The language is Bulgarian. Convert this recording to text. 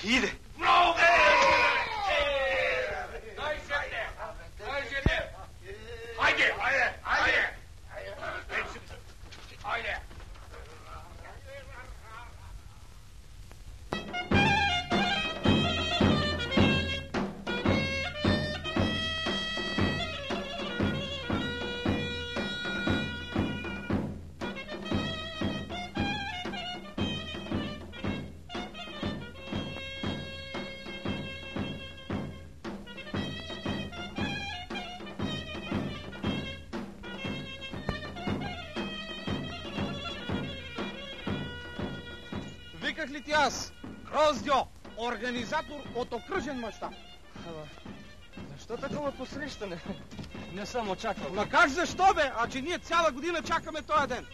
Иде. Браво! Хайде! Виках ли ти аз? Гроздьо, организатор от окръжен мащаб. Защо такова посрещане? Не съм очаквал. Ма как защо, бе? А че ние цяла година чакаме този ден.